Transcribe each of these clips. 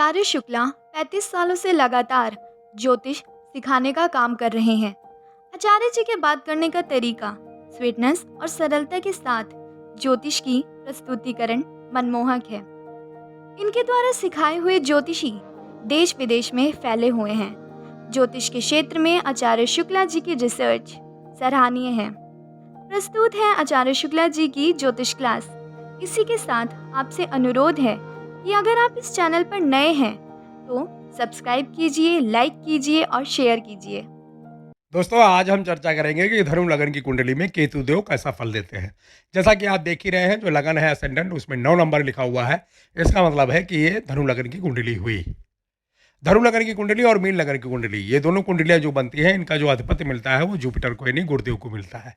आचार्य शुक्ला 35 सालों से लगातार ज्योतिष सिखाने का काम कर रहे हैं। आचार्य जी के बात करने का तरीका स्वीटनेस और सरलता के साथ ज्योतिष की प्रस्तुतिकरण मनमोहक है। इनके द्वारा सिखाए हुए ज्योतिषी देश विदेश में फैले हुए हैं। ज्योतिष के क्षेत्र में आचार्य शुक्ला जी की रिसर्च सराहनीय है। प्रस्तुत है आचार्य शुक्ला जी की ज्योतिष क्लास। इसी के साथ आपसे अनुरोध है कि अगर आप इस चैनल पर नए हैं तो सब्सक्राइब कीजिए, लाइक कीजिए और शेयर कीजिए। दोस्तों, आज हम चर्चा करेंगे कि धनु लगन की कुंडली में केतु देव कैसा फल देते हैं। जैसा कि आप देख ही रहे हैं, जो लगन है असेंडेंट, उसमें 9 नंबर लिखा हुआ है। इसका मतलब है कि ये धनु लगन की कुंडली हुई। धनु लगन की कुंडली और मीन लगन की कुंडली, ये दोनों कुंडलियां जो बनती हैं, इनका जो अधिपति मिलता है वो जुपिटर को यानी गुरुदेव को मिलता है।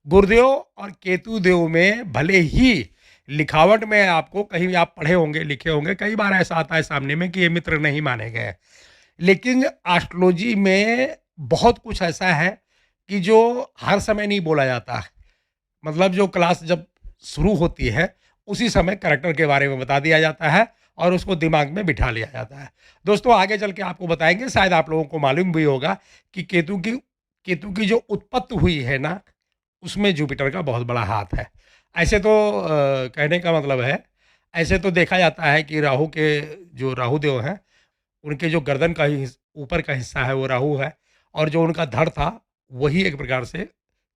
गुरुदेव और केतु देव में भले ही लिखावट में आपको कहीं आप पढ़े होंगे, लिखे होंगे, कई बार ऐसा आता है सामने में कि ये मित्र नहीं माने गए, लेकिन एस्ट्रोलॉजी में बहुत कुछ ऐसा है कि जो हर समय नहीं बोला जाता है। मतलब जो क्लास जब शुरू होती है उसी समय करैक्टर के बारे में बता दिया जाता है और उसको दिमाग में बिठा लिया जाता है। दोस्तों, आगे चल के आपको बताएंगे, शायद आप लोगों को मालूम भी होगा कि केतु की जो उत्पत्ति हुई है ना, उसमें जुपिटर का बहुत बड़ा हाथ है। ऐसे तो कहने का मतलब है, ऐसे तो देखा जाता है कि जो राहु देव हैं, उनके जो गर्दन का ऊपर का हिस्सा है वो राहु है, और जो उनका धड़ था वही एक प्रकार से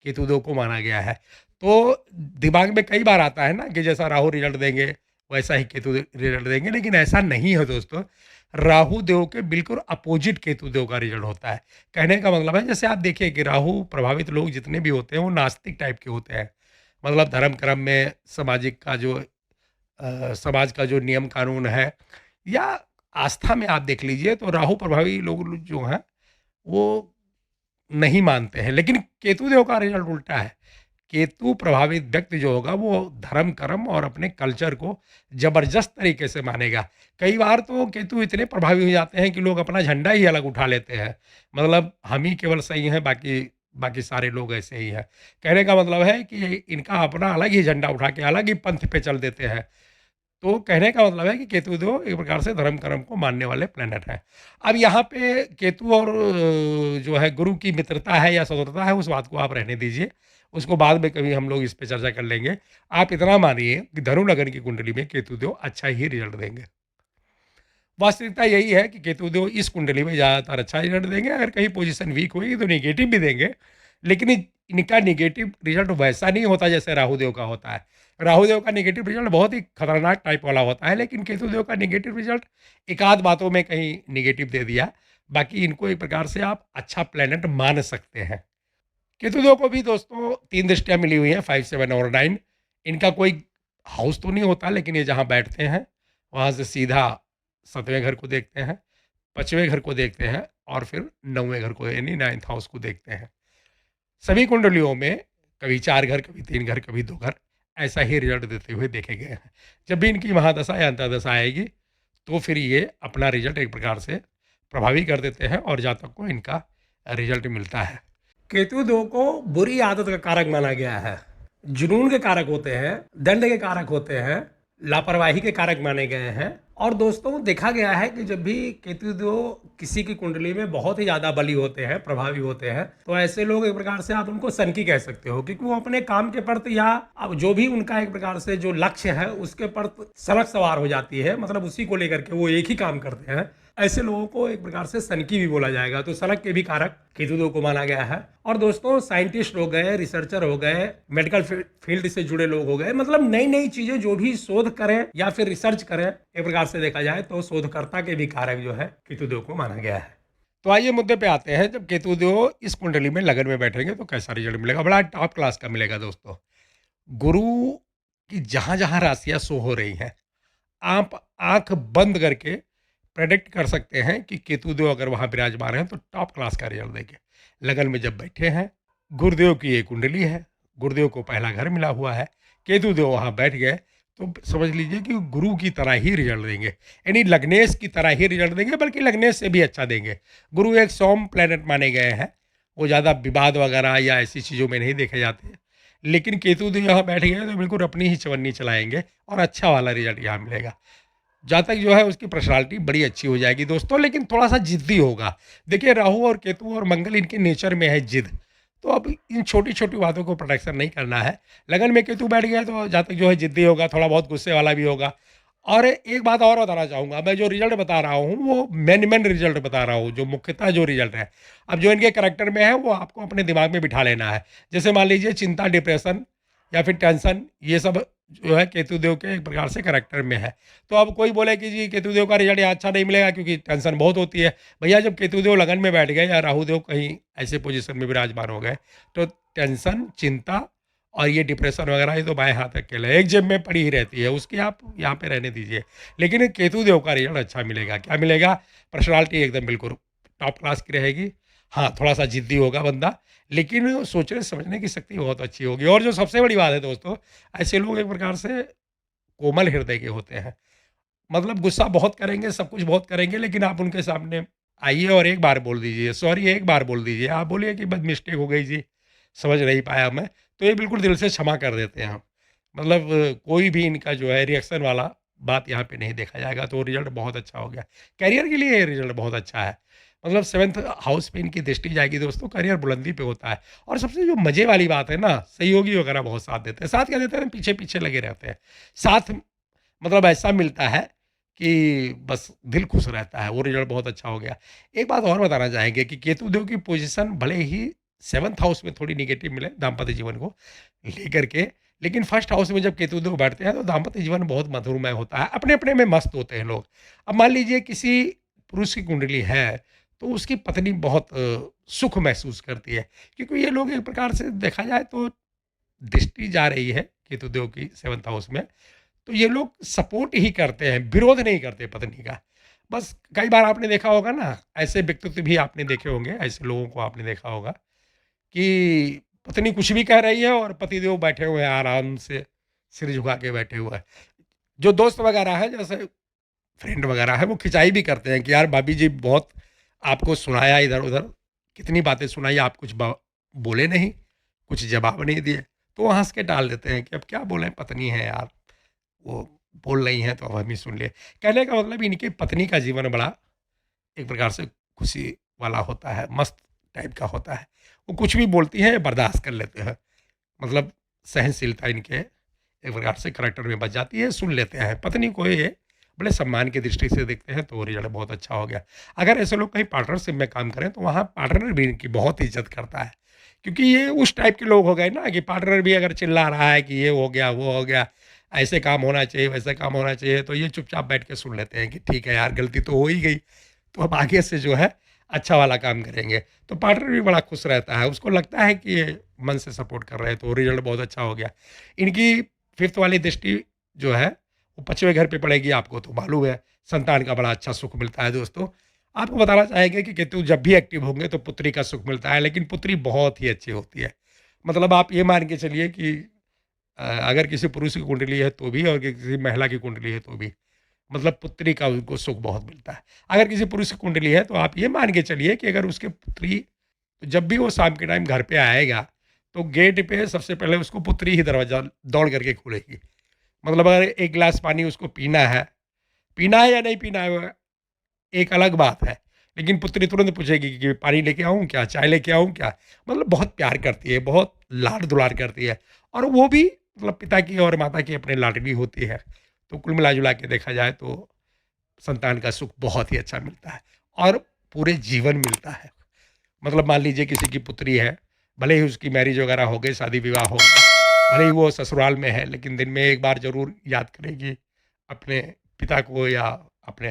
केतुदेव को माना गया है। तो दिमाग में कई बार आता है ना कि जैसा राहु रिजल्ट देंगे वैसा ही केतु रिजल्ट देंगे, लेकिन ऐसा नहीं है दोस्तों। राहु देव के बिल्कुल अपोजिट केतुदेव का रिजल्ट होता है। कहने का मतलब है, जैसे आप देखिए कि राहु प्रभावित लोग जितने भी होते हैं वो नास्तिक टाइप के होते हैं। मतलब धर्म कर्म में समाज का जो नियम कानून है, या आस्था में आप देख लीजिए, तो राहु प्रभावी लोग जो हैं वो नहीं मानते हैं। लेकिन केतुदेव का रिजल्ट उल्टा है। केतु प्रभावित व्यक्ति जो होगा वो धर्म कर्म और अपने कल्चर को जबरदस्त तरीके से मानेगा। कई बार तो केतु इतने प्रभावी हो जाते हैं कि लोग अपना झंडा ही अलग उठा लेते हैं। मतलब हम ही केवल सही हैं, बाकी बाकी सारे लोग ऐसे ही हैं। कहने का मतलब है कि इनका अपना अलग ही झंडा उठा के अलग ही पंथ पे चल देते हैं। तो कहने का मतलब है कि केतुदेव एक प्रकार से धर्म कर्म को मानने वाले प्लेनेट हैं। अब यहाँ पे केतु और जो है गुरु की मित्रता है या शत्रुता है, उस बात को आप रहने दीजिए, उसको बाद में कभी हम लोग इस पे चर्चा कर लेंगे। आप इतना मानिए कि धनु लगन की कुंडली में केतुदेव अच्छा ही रिजल्ट देंगे। वास्तविकता यही है कि केतुदेव इस कुंडली में ज़्यादातर अच्छा रिजल्ट देंगे। अगर कहीं पोजीशन वीक होगी तो निगेटिव भी देंगे, लेकिन इनका निगेटिव रिजल्ट वैसा नहीं होता जैसे राहुदेव का होता है। राहुदेव का निगेटिव रिजल्ट बहुत ही खतरनाक टाइप वाला होता है, लेकिन केतुदेव का निगेटिव रिजल्ट एक आध बातों में कहीं निगेटिव दे दिया। बाकी इनको एक प्रकार से आप अच्छा प्लेनेट मान सकते हैं। केतुदेव को भी दोस्तों 3 दृष्टियाँ मिली हुई हैं, 5, 7 और 9। इनका कोई हाउस तो नहीं होता, लेकिन ये जहाँ बैठते हैं वहाँ से सीधा 7वें घर को देखते हैं, 5वें घर को देखते हैं और फिर 9वें घर को यानी 9th हाउस को देखते हैं। सभी कुंडलियों में कभी 4 घर, कभी 3 घर, कभी 2 घर, ऐसा ही रिजल्ट देते हुए देखे गए हैं। जब भी इनकी महादशा या अंतर्दशा आएगी तो फिर ये अपना रिजल्ट एक प्रकार से प्रभावी कर देते हैं और जातक को इनका रिजल्ट मिलता है। केतु दो को बुरी आदत का कारक माना गया है। जुनून के कारक होते हैं, दंड के कारक होते हैं, लापरवाही के कारक माने गए हैं। और दोस्तों, देखा गया है कि जब भी केतु दो किसी की कुंडली में बहुत ही ज्यादा बली होते हैं, प्रभावी होते हैं, तो ऐसे लोग एक प्रकार से आप उनको सनकी कह सकते हो, क्योंकि वो अपने काम के प्रति या अब जो भी उनका एक प्रकार से जो लक्ष्य है उसके प्रति सनक सवार हो जाती है। मतलब उसी को लेकर के वो एक ही काम करते हैं। ऐसे लोगों को एक प्रकार से सनकी भी बोला जाएगा। तो सनक के भी कारक केतु को माना गया है। और दोस्तों, साइंटिस्ट हो गए, रिसर्चर हो गए, मेडिकल फील्ड से जुड़े लोग हो गए, मतलब नई नई चीजें जो भी शोध करें या फिर रिसर्च करें, एक प्रकार से देखा जाए तो शोधकर्ता के भी कारक जो है केतुदेव को माना गया है। तो आइए मुद्दे पे आते हैं। जब केतुदेव इस कुंडली में लगन में बैठेंगे तो कैसा रिजल्ट मिलेगा? बड़ा टॉप क्लास का मिलेगा दोस्तों। गुरु की जहां जहां राशियां शो हो रही हैं, आप आंख बंद करके प्रेडिक्ट कर सकते हैं कि केतुदेव अगर वहां विराजमान है तो टॉप क्लास का रिजल्ट देंगे। लगन में जब बैठे हैं, गुरुदेव की एक कुंडली है, गुरुदेव को पहला घर मिला हुआ है, केतुदेव वहां बैठ गए, तो समझ लीजिए कि गुरु की तरह ही रिजल्ट देंगे, यानी लग्नेश की तरह ही रिजल्ट देंगे, बल्कि लग्नेश से भी अच्छा देंगे। गुरु एक सौम्य प्लेनेट माने गए हैं, वो ज़्यादा विवाद वगैरह या ऐसी चीज़ों में नहीं देखे जाते। लेकिन केतुदेव यहाँ बैठ गए तो बिल्कुल अपनी ही चवन्नी चलाएंगे और अच्छा वाला रिजल्ट यहाँ मिलेगा। जहाँ तक जो है उसकी पर्सनैलिटी बड़ी अच्छी हो जाएगी दोस्तों, लेकिन थोड़ा-सा ज़िद्दी होगा। देखिए राहु और केतु और मंगल इनके नेचर में है ज़िद, तो अब इन छोटी-छोटी बातों को प्रोटेक्शन नहीं करना है। लगन में केतु बैठ गया तो जहाँ तक जो है ज़िद्दी होगा, थोड़ा बहुत गुस्से वाला भी होगा। और एक बात और बताना चाहूँगा, मैं जो रिज़ल्ट बता रहा हूँ वो मेन रिज़ल्ट बता रहा हूँ, जो मुख्यतः जो रिज़ल्ट है। अब जो इनके करैक्टर में है वो आपको अपने दिमाग में बिठा लेना है। जैसे मान लीजिए चिंता, डिप्रेशन या फिर टेंशन, ये सब जो है केतु-देव के एक प्रकार से करैक्टर में है। तो अब कोई बोले कि जी केतु-देव का रिज़ल्ट यहाँ अच्छा नहीं मिलेगा क्योंकि टेंशन बहुत होती है। भैया जब केतु-देव लगन में बैठ गए या राहु-देव कहीं ऐसे पोज़ीशन में विराजमान हो गए, तो टेंशन, चिंता और ये डिप्रेशन वगैरह ये तो बाएँ हाथ अकेले है, एक जेब में पड़ी ही रहती है, उसकी आप यहाँ पे रहने दीजिए। लेकिन केतु-देव का रिज़ल्ट अच्छा मिलेगा, क्या मिलेगा? पर्सनैलिटी एकदम बिल्कुल टॉप क्लास की रहेगी। हाँ, थोड़ा-सा ज़िद्दी होगा बंदा, लेकिन सोचने-समझने की शक्ति बहुत अच्छी होगी। और जो सबसे बड़ी बात है दोस्तों, ऐसे लोग एक प्रकार से कोमल हृदय के होते हैं। मतलब गुस्सा बहुत करेंगे, सब कुछ बहुत करेंगे, लेकिन आप उनके सामने आइए और एक बार बोल दीजिए, सॉरी एक बार बोल दीजिए। आप बोलिए कि बस मिस्टेक हो गई जी, समझ नहीं पाया मैं, तो ये बिल्कुल दिल से क्षमा कर देते हैं। मतलब कोई भी इनका जो है रिएक्शन वाला बात यहाँ पे नहीं देखा जाएगा, तो रिज़ल्ट बहुत अच्छा हो गया। करियर के लिए ये रिज़ल्ट बहुत अच्छा है। मतलब 7th हाउस पे इनकी दृष्टि जाएगी दोस्तों, करियर बुलंदी पे होता है। और सबसे जो मज़े वाली बात है ना, सहयोगी वगैरह बहुत साथ देते हैं। साथ क्या देते हैं? पीछे-पीछे लगे रहते हैं। साथ मतलब ऐसा मिलता है कि बस दिल खुश रहता है, वो रिज़ल्ट बहुत अच्छा हो गया। एक बात और बताना चाहेंगे कि केतु-देव की पोज़ीशन भले ही 7th हाउस में थोड़ी नेगेटिव मिले दाम्पत्य जीवन को लेकर के, लेकिन फर्स्ट हाउस में जब केतु-देव बैठते हैं तो दाम्पत्य जीवन बहुत मधुरमय होता है, अपने-अपने में मस्त होते हैं लोग। अब मान लीजिए किसी पुरुष की कुंडली है, तो उसकी पत्नी बहुत सुख महसूस करती है, क्योंकि ये लोग एक प्रकार से देखा जाए तो दृष्टि जा रही है केतु-देव की 7th हाउस में, तो ये लोग सपोर्ट ही करते हैं, विरोध नहीं करते पत्नी का। बस कई बार आपने देखा होगा ना, ऐसे व्यक्तित्व भी आपने देखे होंगे, ऐसे लोगों को आपने देखा होगा कि पत्नी कुछ भी कह रही है और पतिदेव बैठे हुए हैं आराम से, सिर झुका के बैठे हुए हैं। जो दोस्त वगैरह हैं, जैसे फ्रेंड वगैरह हैं, वो खिंचाई भी करते हैं कि यार भाभी जी बहुत आपको सुनाया इधर-उधर, कितनी बातें सुनाई, आप कुछ बोले नहीं, कुछ जवाब नहीं दिए। तो वो हँस के टाल देते हैं कि अब क्या बोलें, पत्नी है यार। वो बोल रही हैं तो अब हम ही सुन लिए। कहने का मतलब इनकी पत्नी का जीवन बड़ा एक प्रकार से खुशी वाला होता है, मस्त टाइप का होता है। वो कुछ भी बोलती हैं बर्दाश्त कर लेते हैं। मतलब सहनशीलता इनके एक प्रकार से करैक्टर में बच जाती है, सुन लेते हैं। पत्नी को ये बड़े सम्मान की दृष्टि से देखते हैं, तो रिज़ल्ट बहुत अच्छा हो गया। अगर ऐसे लोग कहीं पार्टनरशिप में काम करें तो वहाँ पार्टनर भी इनकी बहुत इज़्ज़त करता है। क्योंकि ये उस टाइप के लोग हो गए ना कि पार्टनर भी अगर चिल्ला रहा है कि ये हो गया, वो हो गया, ऐसे काम होना चाहिए, वैसे काम होना चाहिए, तो ये चुपचाप बैठ के सुन लेते हैं कि ठीक है यार, गलती तो हो ही गई, तो अब आगे से जो है अच्छा वाला काम करेंगे। तो पार्टनर भी बड़ा खुश रहता है, उसको लगता है कि ये मन से सपोर्ट कर रहे हैं, तो रिज़ल्ट बहुत अच्छा हो गया। इनकी 5th वाली दृष्टि जो है, वो 5वें घर पे पड़ेगी, आपको तो मालूम है, संतान का बड़ा अच्छा सुख मिलता है दोस्तों। आपको बताना चाहेंगे कि केतु जब भी एक्टिव होंगे तो पुत्री का सुख मिलता है, लेकिन पुत्री बहुत ही अच्छी होती है। मतलब आप ये मान के चलिए कि अगर किसी पुरुष की कुंडली है तो भी और किसी महिला की कुंडली है तो भी, मतलब पुत्री का उनको सुख बहुत मिलता है। अगर किसी पुरुष की कुंडली है तो आप ये मान के चलिए कि अगर उसकी पुत्री जब भी वो शाम के टाइम घर पे आएगा, तो गेट पे सबसे पहले उसको पुत्री ही दरवाज़ा दौड़ करके खोलेगी। मतलब अगर 1 गिलास पानी उसको पीना है या नहीं पीना है, वो एक अलग बात है। लेकिन पुत्री तुरंत पूछेगी कि पानी लेके आऊँ क्या? चाय लेके आऊँ क्या? मतलब बहुत प्यार करती है, बहुत लाड-दुलार करती है और वो भी मतलब पिता की और माता की अपने लाडली होती है। तो कुल मिला-जुला के देखा जाए तो संतान का सुख बहुत ही अच्छा मिलता है और पूरे जीवन मिलता है। मतलब मान लीजिए किसी की पुत्री है, भले ही उसकी मैरिज वगैरह हो गई, शादी-विवाह हो गया, भले ही वो ससुराल में है, लेकिन दिन में एक बार ज़रूर याद करेगी अपने पिता को या अपने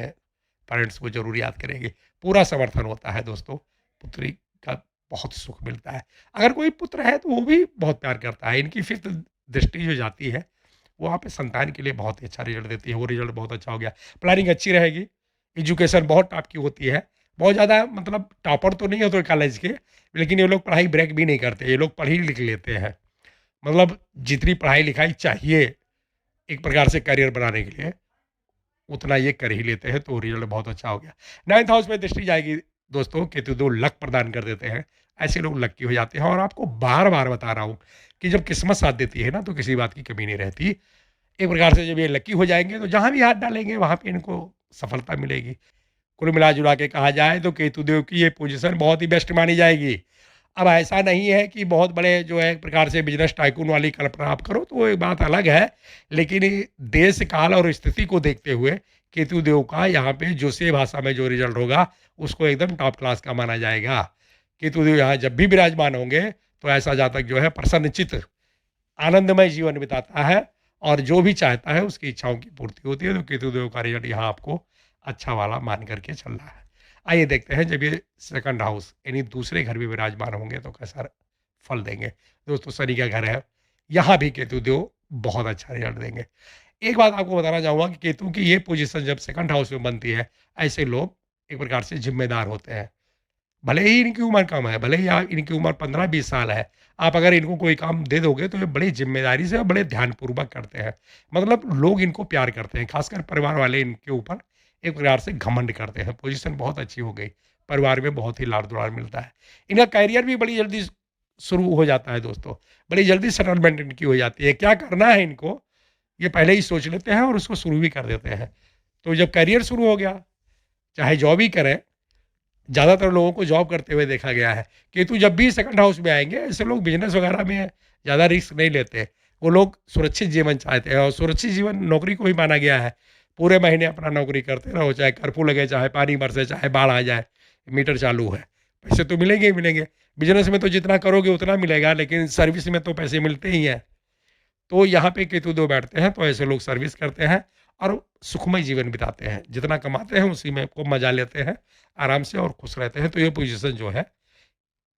पेरेंट्स को ज़रूर याद करेगी। पूरा समर्थन होता है दोस्तों, पुत्री का बहुत सुख मिलता है। अगर कोई पुत्र है तो वो भी बहुत प्यार करता है। इनकी 5th दृष्टि जो जाती है, वो वहाँ पे संतान के लिए बहुत ही अच्छा रिज़ल्ट देती है। वो रिज़ल्ट बहुत अच्छा हो गया। प्लानिंग अच्छी रहेगी, एजुकेशन बहुत टॉप की होती है। बहुत ज़्यादा मतलब टॉपर तो नहीं होते कॉलेज के, लेकिन ये लोग पढ़ाई ब्रेक भी नहीं करते। ये लोग पढ़ ही लिख लेते हैं। मतलब जितनी पढ़ाई-लिखाई चाहिए एक प्रकार से करियर बनाने के लिए, उतना ये कर ही लेते हैं, तो रिज़ल्ट बहुत अच्छा हो गया। 9th हाउस में दृष्टि जाएगी दोस्तों, केतु 2 लक प्रदान कर देते हैं। ऐसे लोग लकी हो जाते हैं और आपको बार-बार बता रहा हूँ कि जब किस्मत साथ देती है ना, तो किसी बात की कमी नहीं रहती। एक प्रकार से जब ये लकी हो जाएँगे तो जहाँ भी हाथ डालेंगे वहाँ पे इनको सफलता मिलेगी। कुल मिला-जुला के कहा जाए तो केतुदेव की ये पोज़ीशन बहुत ही बेस्ट मानी जाएगी। अब ऐसा नहीं है कि बहुत बड़े जो है एक प्रकार से बिज़नेस टाइकून वाली कल्पना आप करो तो वो एक बात अलग है। लेकिन देश, काल और स्थिति को देखते हुए केतुदेव का यहाँ पे जोशीय भाषा में जो रिज़ल्ट होगा उसको एकदम टॉप क्लास का माना जाएगा। केतुदेव यहाँ जब भी विराजमान होंगे तो ऐसा जातक जो है प्रसन्नचित्त आनंदमय जीवन बिताता है और जो भी चाहता है उसकी इच्छाओं की पूर्ति होती है। तो केतुदेव का रिज़ल्ट यहाँ आपको अच्छा वाला मान करके चल रहा है। आइए देखते हैं जब ये सेकंड हाउस यानी दूसरे घर में विराजमान होंगे तो कैसा फल देंगे। दोस्तों शनि का घर है, यहाँ भी केतुदेव बहुत अच्छा रिज़ल्ट देंगे। एक बात आपको बताना चाहूँगा कि केतु की ये पोज़ीशन जब सेकंड हाउस में बनती है, ऐसे लोग एक प्रकार से ज़िम्मेदार होते हैं। भले ही इनकी उम्र कम है, भले ही इनकी उम्र 15-20 साल है, आप अगर इनको कोई काम दे दोगे तो ये बड़ी ज़िम्मेदारी से और बड़े ध्यानपूर्वक करते हैं। मतलब लोग इनको प्यार करते हैं, ख़ासकर परिवार वाले इनके ऊपर एक प्रकार से घमंड करते हैं। पोज़ीशन बहुत अच्छी हो गई, परिवार में बहुत ही लाड़-दुलार मिलता है। इनका करियर भी बड़ी जल्दी शुरू हो जाता है दोस्तों, बड़ी जल्दी सेटलमेंट इनकी हो जाती है। क्या करना है इनको, ये पहले ही सोच लेते हैं और उसको शुरू भी कर देते हैं। तो जब करियर शुरू हो गया, चाहे जॉब ही करें, ज़्यादातर लोगों को जॉब करते हुए देखा गया है। केतु जब भी सेकंड हाउस में आएँगे, ऐसे लोग बिज़नेस वगैरह में ज़्यादा रिस्क नहीं लेते। वो लोग सुरक्षित जीवन चाहते हैं और सुरक्षित जीवन नौकरी को ही माना गया है। पूरे महीने अपना नौकरी करते रहो, चाहे कर्फ्यू लगे, चाहे पानी बरसे, चाहे बाढ़ आ जाए, मीटर चालू है। पैसे तो मिलेंगे ही मिलेंगे। बिज़नेस में तो जितना करोगे उतना मिलेगा, लेकिन सर्विस में तो पैसे मिलते ही हैं। तो यहाँ पे केतु 2 बैठते हैं, तो ऐसे लोग सर्विस करते हैं और सुखमय जीवन बिताते हैं। जितना कमाते हैं उसी में खूब मज़ा लेते हैं, आराम से और खुश रहते हैं। तो ये पोज़ीशन जो है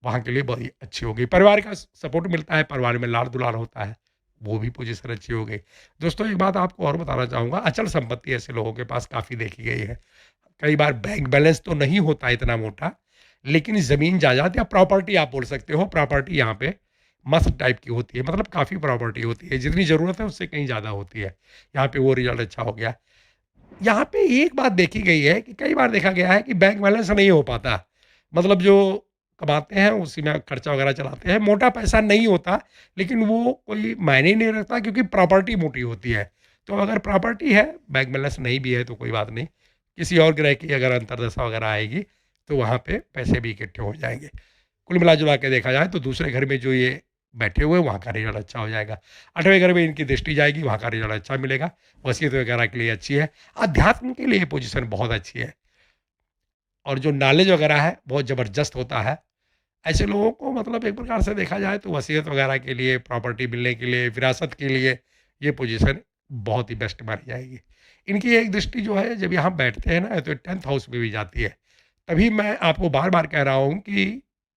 वहाँ के लिए बड़ी अच्छी हो गई। परिवार का सपोर्ट मिलता है, परिवार में लाड़-दुलार होता है, वो भी पोज़ीशन अच्छी हो गई। दोस्तों एक बात आपको और बताना चाहूँगा, अचल संपत्ति ऐसे लोगों के पास काफ़ी देखी गई है। कई बार बैंक बैलेंस तो नहीं होता इतना मोटा, लेकिन ज़मीन जायदाद या प्रॉपर्टी आप बोल सकते हो, प्रॉपर्टी यहाँ पे मस्त टाइप की होती है, मतलब काफ़ी प्रॉपर्टी होती है, जितनी ज़रूरत है उससे कहीं ज़्यादा होती है। यहाँ पे वो रिज़ल्ट अच्छा हो गया। यहाँ पे एक बात देखी गई है कि कई बार देखा गया है कि बैंक बैलेंस नहीं हो पाता। मतलब जो कमाते हैं उसी में खर्चा वगैरह चलाते हैं, मोटा पैसा नहीं होता, लेकिन वो कोई मायने ही नहीं रखता क्योंकि प्रॉपर्टी मोटी होती है। तो अगर प्रॉपर्टी है, बैंक बैलेंस नहीं भी है तो कोई बात नहीं। किसी और ग्रह की अगर अंतर्दशा वगैरह आएगी, तो वहाँ पे पैसे भी इकट्ठे हो जाएँगे। कुल मिला-जुला के देखा जाए तो दूसरे घर में जो ये बैठे हुए हैं, वहाँ का रिज़ल्ट अच्छा हो जाएगा। 8वें घर में इनकी दृष्टि जाएगी, वहाँ का रिज़ल्ट अच्छा मिलेगा। वसीयत वगैरह के लिए अच्छी है। अध्यात्म के लिए पोज़ीशन बहुत अच्छी है और जो नॉलेज वगैरह है, बहुत ज़बरदस्त होता है। ऐसे लोगों को मतलब एक प्रकार से देखा जाए तो वसीयत वगैरह के लिए, प्रॉपर्टी मिलने के लिए, विरासत के लिए ये पोज़ीशन बहुत ही बेस्ट मानी जाएगी। इनकी एक दृष्टि जो है जब यहाँ बैठते हैं ना तो 10th हाउस में भी जाती है। तभी मैं आपको बार-बार कह रहा हूँ कि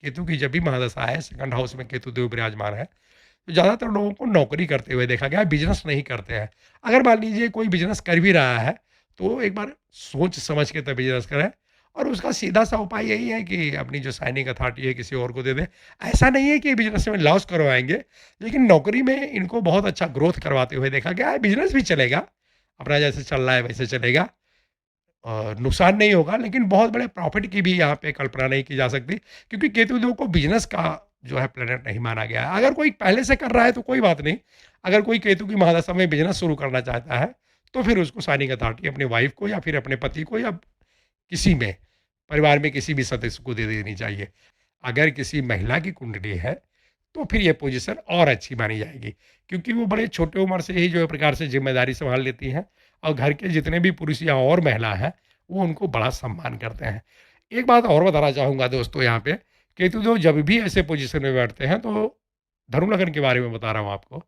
केतु की जब भी महादशा है, सेकंड हाउस में केतु देव विराजमान है, तो ज़्यादातर लोगों को नौकरी करते हुए देखा गया है, बिज़नेस नहीं करते हैं। अगर मान लीजिए कोई बिज़नेस कर भी रहा है, तो एक बार सोच समझ के तब बिज़नेस करें और उसका सीधा-सा उपाय यही है कि अपनी जो साइनिंग अथॉरिटी है किसी और को दे दें। ऐसा नहीं है कि बिज़नेस में लॉस करवाएँगे, लेकिन नौकरी में इनको बहुत अच्छा ग्रोथ करवाते हुए देखा गया है। बिज़नेस भी चलेगा, अपना जैसे चल रहा है वैसे चलेगा। नुकसान नहीं होगा, लेकिन बहुत बड़े प्रॉफ़िट की भी यहाँ पे कल्पना नहीं की जा सकती, क्योंकि केतु देव को बिज़नेस का जो है प्लैनेट नहीं माना गया है। अगर कोई पहले से कर रहा है तो कोई बात नहीं, अगर कोई केतु की महादशा में बिज़नेस शुरू करना चाहता है, तो फिर उसको साइनिंग अथॉरिटी अपनी वाइफ़ को या फिर अपने पति को या किसी में, परिवार में किसी भी सदस्य को दे देनी चाहिए। अगर किसी महिला की कुंडली है, तो फिर ये पोज़ीशन और अच्छी मानी जाएगी, क्योंकि वो बड़े छोटे उम्र से ही जो है प्रकार से ज़िम्मेदारी सँभाल लेती हैं और घर के जितने भी पुरुष या और महिला हैं, वो उनको बड़ा सम्मान करते हैं। एक बात और बताना चाहूँगा दोस्तों यहाँ पे, केतु जब भी ऐसे पोज़ीशन में बैठते हैं, तो धनु लग्न के बारे में बता रहा हूँ आपको,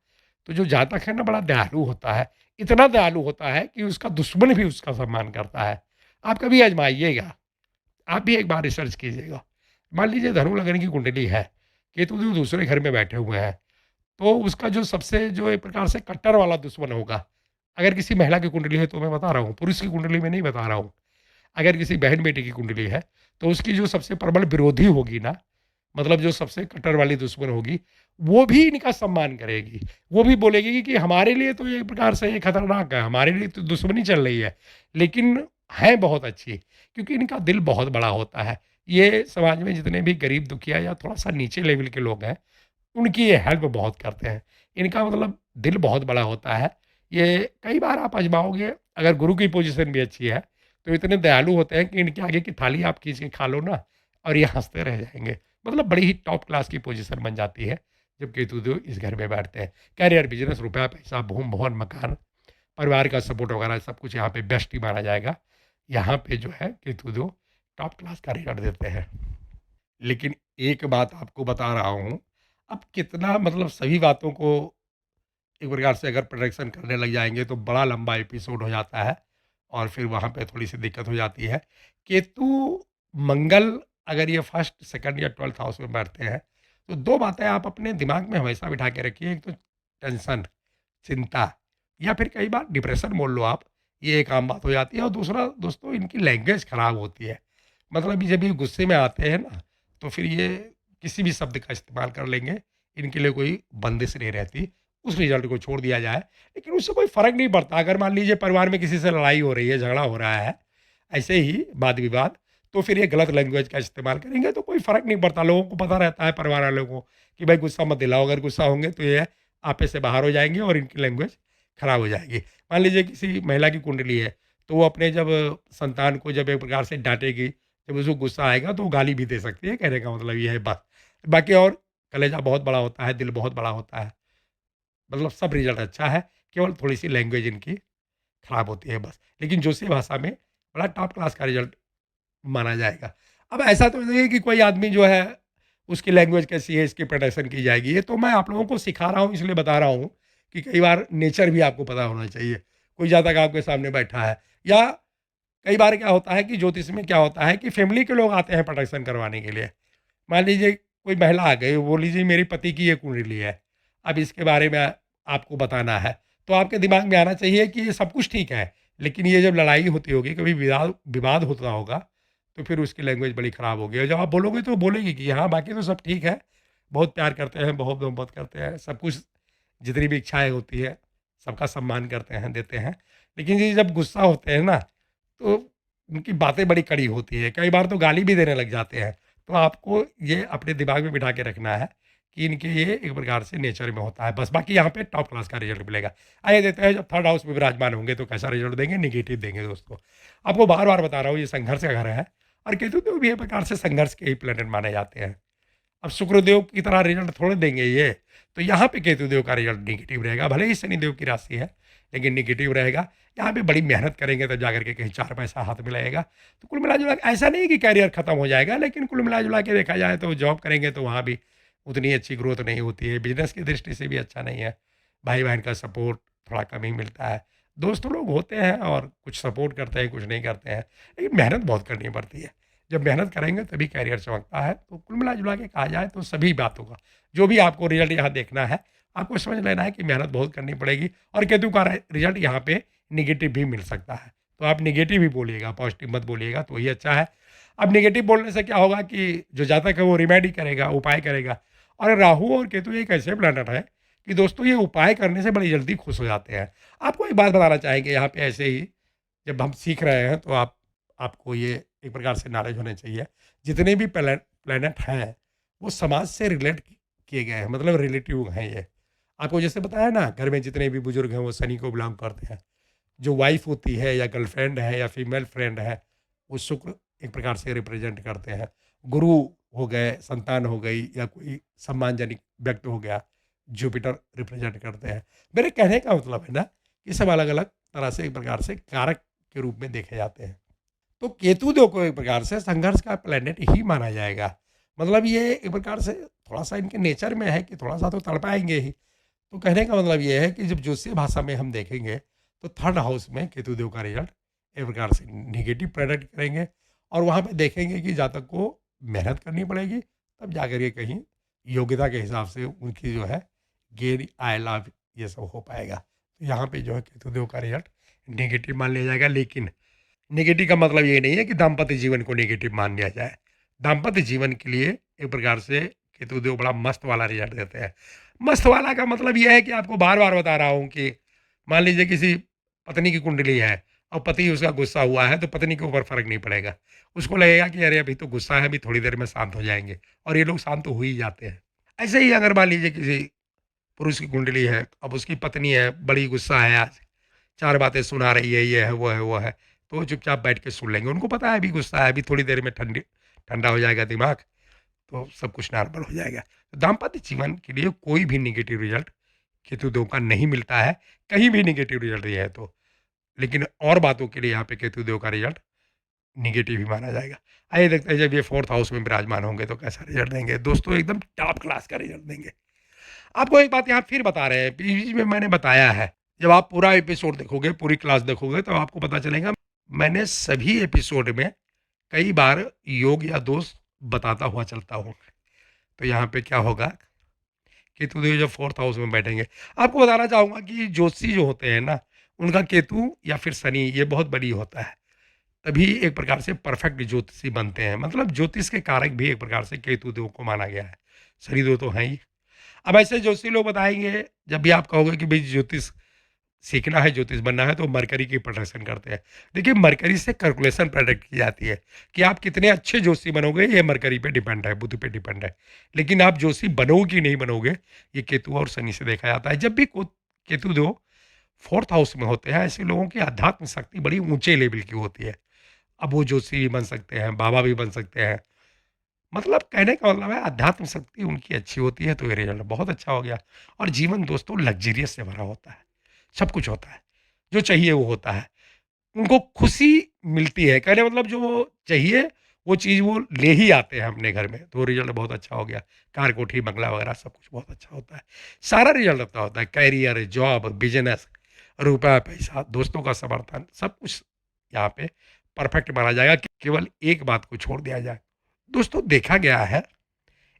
तो जो जातक है ना बड़ा दयालु होता है, इतना दयालु होता है कि उसका दुश्मन भी उसका सम्मान करता है। आप कभी आज़माइएगा। आप भी एक बार रिसर्च कीजिएगा। मान लीजिए धनु लग्न की कुंडली है, केतु दूसरे घर में बैठे हुए हैं, तो उसका जो सबसे जो एक प्रकार से कट्टर वाला दुश्मन होगा, अगर किसी महिला की कुंडली है तो मैं बता रहा हूँ, पुरुष की कुंडली में नहीं बता रहा हूँ। अगर किसी बहन-बेटी की कुंडली है, तो उसकी जो सबसे प्रबल विरोधी होगी ना, मतलब जो सबसे कट्टर वाली दुश्मन होगी, वो भी इनका सम्मान करेगी। वो भी बोलेगी कि हमारे लिए तो ये एक प्रकार से ये खतरनाक है, हमारे लिए तो दुश्मनी चल रही है, लेकिन है बहुत अच्छी, क्योंकि इनका दिल बहुत बड़ा होता है। ये समाज में जितने भी गरीब दुखिया या थोड़ा-सा नीचे लेवल के लोग हैं, उनकी ये हेल्प बहुत करते हैं। इनका मतलब दिल बहुत बड़ा होता है। ये कई बार आप आज़माओगे, अगर गुरु की पोज़ीशन भी अच्छी है, तो इतने दयालु होते हैं कि इनके आगे की थाली आप खींच के खा लो ना और ये हँसते रह जाएँगे। मतलब बड़ी ही टॉप क्लास की पोज़ीशन बन जाती है, जब केतु-देव इस घर में बैठते हैं। करियर, बिज़नेस, रुपया, पैसा, भूम, भवन, मकान, परिवार का सपोर्ट वगैरह सब कुछ यहाँ पे बेस्ट ही माना जाएगा। यहाँ पे जो है केतु-देव टॉप क्लास का रिज़ल्ट देते हैं। लेकिन एक बात आपको बता रहा हूँ, अब कितना मतलब सभी बातों को एक प्रकार से अगर प्रोडक्शन करने लग जाएँगे तो बड़ा लंबा एपिसोड हो जाता है और फिर वहाँ पे थोड़ी-सी दिक्कत हो जाती है। केतु, मंगल अगर ये फर्स्ट, सेकंड या 12th हाउस में बैठते हैं, तो 2 बातें आप अपने दिमाग में हमेशा बिठा के रखिए। एक तो टेंशन, चिंता या फिर कई बार डिप्रेशन बोल लो आप, ये एक आम बात हो जाती है और दूसरा दोस्तों इनकी लैंग्वेज ख़राब होती है। मतलब जब ये गुस्से में आते हैं ना, तो फिर ये किसी भी शब्द का इस्तेमाल कर लेंगे, इनके लिए कोई बंदिश नहीं रहती। उस रिज़ल्ट को छोड़ दिया जाए, लेकिन उससे कोई फ़र्क नहीं पड़ता। अगर मान लीजिए परिवार में किसी से लड़ाई हो रही है, झगड़ा हो रहा है, ऐसे ही वाद-विवाद, तो फिर ये गलत लैंग्वेज का इस्तेमाल करेंगे तो कोई फ़र्क नहीं पड़ता। लोगों को पता रहता है परिवार वालों को कि भाई गुस्सा मत दिलाओ, अगर गुस्सा होंगे तो ये आपे से बाहर हो जाएँगे और इनकी लैंग्वेज खराब हो जाएगी। मान लीजिए किसी महिला की कुंडली है, तो वो अपने जब संतान को जब एक प्रकार से डाँटेगी, जब उसको गुस्सा आएगा तो वो गाली भी दे सकती है, कहने का मतलब ये है बस। बाकी और कलेजा बहुत बड़ा होता है, दिल बहुत बड़ा होता है। मतलब सब रिज़ल्ट अच्छा है, केवल थोड़ी-सी लैंग्वेज इनकी खराब होती है बस। लेकिन जोशी भाषा में बड़ा टॉप क्लास का रिज़ल्ट माना जाएगा। अब ऐसा तो नहीं है कि कोई आदमी जो है, उसकी लैंग्वेज कैसी है, इसकी प्रोटेक्शन की जाएगी। ये तो मैं आप लोगों को सिखा रहा हूँ, इसलिए बता रहा हूँ कि कई बार नेचर भी आपको पता होना चाहिए। कोई जातक आपके सामने बैठा है या कई बार क्या होता है कि ज्योतिष में क्या होता है कि फैमिली के लोग आते हैं प्रोटेक्शन करवाने के लिए। मान लीजिए कोई महिला आ गई, वो बोली जी मेरे पति की ये कुंडली है, अब इसके बारे में आपको बताना है। तो आपके दिमाग में आना चाहिए कि ये सब कुछ ठीक है, लेकिन ये जब लड़ाई होती होगी, कभी विवाद विवाद होता होगा, तो फिर उसकी लैंग्वेज बड़ी ख़राब होगी और जब आप बोलोगे तो वो बोलेगी कि हाँ, बाकी तो सब ठीक है, बहुत प्यार करते हैं, बहुत मोहब्बत करते हैं, सब कुछ जितनी भी इच्छाएँ होती है, सबका सम्मान करते हैं, देते हैं। लेकिन ये जब गुस्सा होते हैं ना, तो उनकी बातें बड़ी कड़ी होती है, कई बार तो गाली भी देने लग जाते हैं। तो आपको ये अपने दिमाग में बिठा के रखना है कि इनके ये एक प्रकार से नेचर में होता है बस, बाकी यहाँ पे टॉप क्लास का रिजल्ट मिलेगा। आइए देखते हैं जब थर्ड हाउस में विराजमान होंगे तो कैसा रिजल्ट देंगे, नेगेटिव देंगे दोस्तों। आपको बार-बार बता रहा हूँ ये संघर्ष का घर है और केतु देव भी एक प्रकार से संघर्ष के ही प्लैनेट माने जाते हैं। अब शुक्रदेव की तरह रिजल्ट थोड़े देंगे ये, तो यहाँ पे केतुदेव का रिजल्ट नेगेटिव रहेगा, भले ही शनिदेव की राशि है, लेकिन नेगेटिव रहेगा। यहाँ पे बड़ी मेहनत करेंगे तब जाकर के कहीं 4 पैसा हाथ में लगेगा। तो कुल मिला-जुला के ऐसा नहीं कि करियर खत्म हो जाएगा, लेकिन कुल मिला-जुला के देखा जाए तो जॉब करेंगे तो वहाँ भी उतनी अच्छी ग्रोथ नहीं होती है, बिज़नेस की दृष्टि से भी अच्छा नहीं है। भाई-बहन का सपोर्ट थोड़ा कम ही मिलता है। दोस्त लोग होते हैं और कुछ सपोर्ट करते हैं, कुछ नहीं करते हैं, लेकिन मेहनत बहुत करनी पड़ती है। जब मेहनत करेंगे तभी करियर चमकता है। तो कुल मिला-जुला के कहा जाए तो सभी बातों का, जो भी आपको रिज़ल्ट यहाँ देखना है, आपको समझ लेना है कि मेहनत बहुत करनी पड़ेगी और केतु का रिज़ल्ट यहाँ पे नेगेटिव भी मिल सकता है। तो आप नेगेटिव ही बोलिएगा, पॉज़िटिव मत बोलिएगा तो ही अच्छा है। अब नेगेटिव बोलने से क्या होगा कि जो जातक है वो रिमेडी करेगा, उपाय करेगा और राहु और केतु एक ऐसे प्लैनेट है कि दोस्तों ये उपाय करने से बड़ी जल्दी खुश हो जाते हैं। आपको एक बात बताना चाहेंगे यहाँ पे ऐसे ही, जब हम सीख रहे हैं तो आपको ये एक प्रकार से नॉलेज होने चाहिए। जितने भी प्लैनेट हैं, वो समाज से रिलेट किए गए हैं, मतलब रिलेटिव हैं ये। आपको जैसे बताया ना, घर में जितने भी बुजुर्ग हैं वो शनि को बिलॉन्ग करते हैं। जो वाइफ़ होती है या गर्लफ्रेंड है या फीमेल फ्रेंड है, वो शुक्र एक प्रकार से रिप्रेज़ेंट करते हैं। गुरु हो गए, संतान हो गई या कोई सम्मानजनक व्यक्ति हो गया, जुपिटर रिप्रेज़ेंट करते हैं। मेरे कहने का मतलब है ना, कि सब अलग-अलग तरह से एक प्रकार से कारक के रूप में देखे जाते हैं। तो केतु-देव को एक प्रकार से संघर्ष का प्लैनेट ही माना जाएगा। मतलब ये एक प्रकार से थोड़ा-सा इनके नेचर में है कि थोड़ा-सा तो तड़पाएँगे ही। तो कहने का मतलब ये है कि जब ज्योतिषीय भाषा में हम देखेंगे, तो थर्ड हाउस में केतु-देव का रिज़ल्ट एक प्रकार से नेगेटिव प्रेडिक्ट करेंगे और वहाँ पे देखेंगे कि जातक को मेहनत करनी पड़ेगी, तब जाकर के कहीं योग्यता के हिसाब से उनकी जो है गेन, आय, लाभ ये सब हो पाएगा। तो यहाँ पे जो है केतु-देव का रिज़ल्ट नेगेटिव मान लिया जाएगा, लेकिन नेगेटिव का मतलब ये नहीं है कि दाम्पत्य जीवन को नेगेटिव मान लिया जाए। दाम्पत्य जीवन के लिए एक प्रकार से केतुदेव बड़ा मस्त वाला रिज़ल्ट देते हैं। मस्त वाला का मतलब ये है कि आपको बार-बार बता रहा हूँ कि मान लीजिए किसी पत्नी की कुंडली है और पति उसका गुस्सा हुआ है, तो पत्नी के ऊपर फ़र्क नहीं पड़ेगा। उसको लगेगा कि अरे अभी तो गुस्सा है, अभी थोड़ी देर में शांत हो जाएँगे और ये लोग शांत तो हो ही जाते हैं। ऐसे ही अगर मान लीजिए किसी पुरुष की कुंडली है, अब उसकी पत्नी है, बड़ी गुस्सा है आज, 4 बातें सुना रही है, ये है, वो है, वो है, तो वो चुपचाप बैठ के सुन लेंगे। उनको पता है अभी गुस्सा है, अभी थोड़ी देर में ठंडा हो जाएगा दिमाग, तो सब कुछ नॉर्मल हो जाएगा। तो दाम्पत्य जीवन के लिए कोई भी नेगेटिव रिज़ल्ट केतु 2 का नहीं मिलता है, कहीं भी नेगेटिव रिज़ल्ट दिया है तो। लेकिन और बातों के लिए यहाँ पे केतु 2 का रिज़ल्ट नेगेटिव ही माना जाएगा। आइए देखते हैं जब ये 4th हाउस में विराजमान होंगे तो कैसा रिज़ल्ट देंगे। दोस्तों एकदम टॉप क्लास का रिज़ल्ट देंगे। आपको एक बात यहाँ फिर बता रहे हैं, बीच-बीच में मैंने बताया है, जब आप पूरा एपिसोड देखोगे, पूरी क्लास देखोगे तो आपको पता चलेगा मैंने सभी एपिसोड में कई बार योग या दोष बताता हुआ चलता हूँ। तो यहाँ पे क्या होगा, केतु देव जब 4th हाउस में बैठेंगे, आपको बताना चाहूँगा कि ज्योतिषी जो होते हैं ना, उनका केतु या फिर शनि ये बहुत बड़ी होता है। तभी एक प्रकार से परफेक्ट ज्योतिषी बनते हैं। मतलब ज्योतिष के कारक भी एक प्रकार से केतु देव को माना गया है। शनिदेव तो हैं ही। अब ऐसे ज्योतिषी लोग बताएँगे, जब भी आप कहोगे कि भई ज्योतिष सीखना है, ज्योतिष बनना है, तो मरकरी की प्रेडिक्शन करते हैं। देखिए मरकरी से कैलकुलेशन प्रेडिक्ट की जाती है कि आप कितने अच्छे ज्योतिषी बनोगे, ये मरकरी पे डिपेंड है, बुध पे डिपेंड है। लेकिन आप ज्योतिषी बनोगे कि नहीं बनोगे, ये केतु और शनि से देखा जाता है। जब भी को केतु देव 4th हाउस में होते हैं, ऐसे लोगों की आध्यात्म शक्ति बड़ी ऊँचे लेवल की होती है। अब वो ज्योतिषी भी बन सकते हैं, बाबा भी बन सकते हैं। मतलब कहने का मतलब है अध्यात्म शक्ति उनकी अच्छी होती है, तो ये रिजल्ट बहुत अच्छा हो गया। और जीवन दोस्तों लग्ज़रियस से भरा होता है, सब कुछ होता है, जो चाहिए वो होता है। उनको खुशी मिलती है, कहने का मतलब जो चाहिए वो चीज़ वो ले ही आते हैं अपने घर में, तो रिजल्ट बहुत अच्छा हो गया। कार, कोठी, बंगला वगैरह सब कुछ बहुत अच्छा होता है। सारा रिजल्ट अच्छा होता है, करियर, जॉब, बिज़नेस, रुपया, पैसा, दोस्तों का समर्थन, सब कुछ यहाँ पे परफेक्ट माना जाएगा कि केवल एक बात को छोड़ दिया जाए। दोस्तों देखा गया है,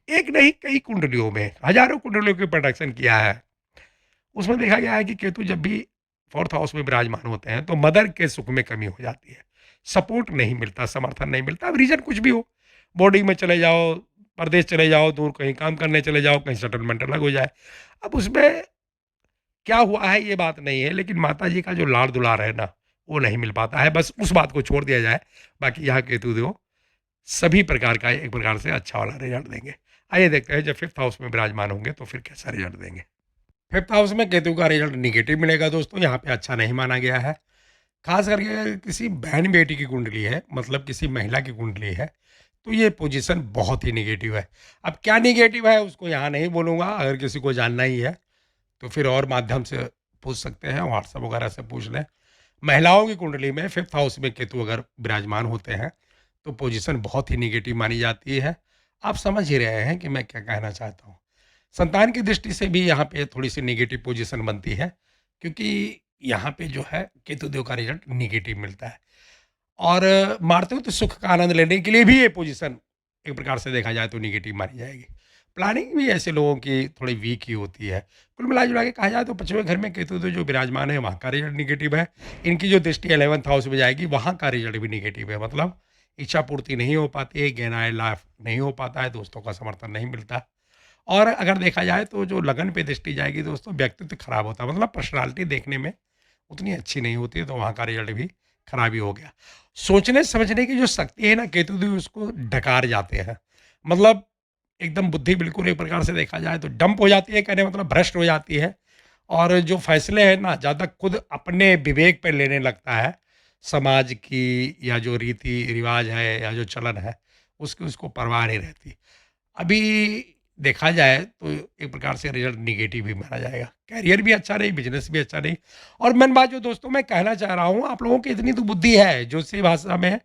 एक नहीं कई कुंडलियों में, हज़ारों कुंडलियों की प्रोडक्शन किया है। उसमें देखा गया है कि केतु जब भी 4th हाउस में विराजमान होते हैं, तो मदर के सुख में कमी हो जाती है। सपोर्ट नहीं मिलता, समर्थन नहीं मिलता। अब रीज़न कुछ भी हो, बॉर्डिंग में चले जाओ, परदेश चले जाओ, दूर कहीं काम करने चले जाओ, कहीं सेटलमेंट अलग हो जाए। अब उसमें क्या हुआ है ये बात नहीं है, लेकिन माताजी का जो लाड़-दुलार है ना, वो नहीं मिल पाता है। बस उस बात को छोड़ दिया जाए, बाकी यहाँ केतु देव सभी प्रकार का एक प्रकार से अच्छा वाला रिजल्ट देंगे। आइए देखते हैं जब 5th हाउस में विराजमान होंगे तो फिर कैसा रिजल्ट देंगे। 5th हाउस में केतु का रिजल्ट नेगेटिव मिलेगा दोस्तों, यहाँ पे अच्छा नहीं माना गया है। खास करके अगर किसी बहन-बेटी की कुंडली है, मतलब किसी महिला की कुंडली है, तो ये पोजीशन बहुत ही नेगेटिव है। अब क्या नेगेटिव है उसको यहाँ नहीं बोलूँगा, अगर किसी को जानना ही है, तो फिर और माध्यम से पूछ सकते हैं, व्हाट्सएप वगैरह से पूछ लें। महिलाओं की कुंडली में 5th हाउस में केतु अगर विराजमान होते हैं, तो पोजीशन बहुत ही नेगेटिव मानी जाती है। आप समझ ही रहे हैं कि मैं क्या कहना चाहता हूँ। संतान की दृष्टि से भी यहाँ पे थोड़ी-सी नेगेटिव पोजीशन बनती है, क्योंकि यहाँ पे जो है केतु देव का रिज़ल्ट नेगेटिव मिलता है। और मारते हो तो सुख का आनंद लेने के लिए भी ये पोजीशन एक प्रकार से देखा जाए तो नेगेटिव मानी जाएगी। प्लानिंग भी ऐसे लोगों की थोड़ी वीक ही होती है। कुल मिला-जुला के कहा जाए तो 5वें घर में केतु तो जो विराजमान है वहाँ का रिज़ल्ट नेगेटिव है। इनकी जो दृष्टि 11th हाउस में जाएगी वहाँ का रिज़ल्ट भी नेगेटिव है। मतलब इच्छा पूर्ति नहीं हो पाती है, गेन लाइफ नहीं हो पाता है, दोस्तों का समर्थन नहीं मिलता। और अगर देखा जाए तो जो लगन पे दृष्टि जाएगी दोस्तों, व्यक्तित्व खराब होता है, मतलब पर्सनैलिटी देखने में उतनी अच्छी नहीं होती है, तो वहाँ का रिजल्ट भी खराब ही हो गया। सोचने समझने की जो शक्ति है ना, केतु देव उसको डकार जाते हैं। मतलब एकदम बुद्धि बिल्कुल एक प्रकार से देखा जाए तो डंप हो जाती है, कहने का मतलब भ्रष्ट हो जाती है। और जो फैसले हैं ना ज़्यादा खुद अपने विवेक पे लेने लगता है, समाज की या जो रीति रिवाज है या जो चलन है उसकी उसको परवाह नहीं रहती। अभी देखा जाए तो एक प्रकार से रिजल्ट नेगेटिव ही माना जाएगा। करियर भी अच्छा नहीं, बिज़नेस भी अच्छा नहीं। और मेन बात जो दोस्तों मैं कहना चाह रहा हूँ, आप लोगों की इतनी तो बुद्धि है, ज्योतिषी भाषा में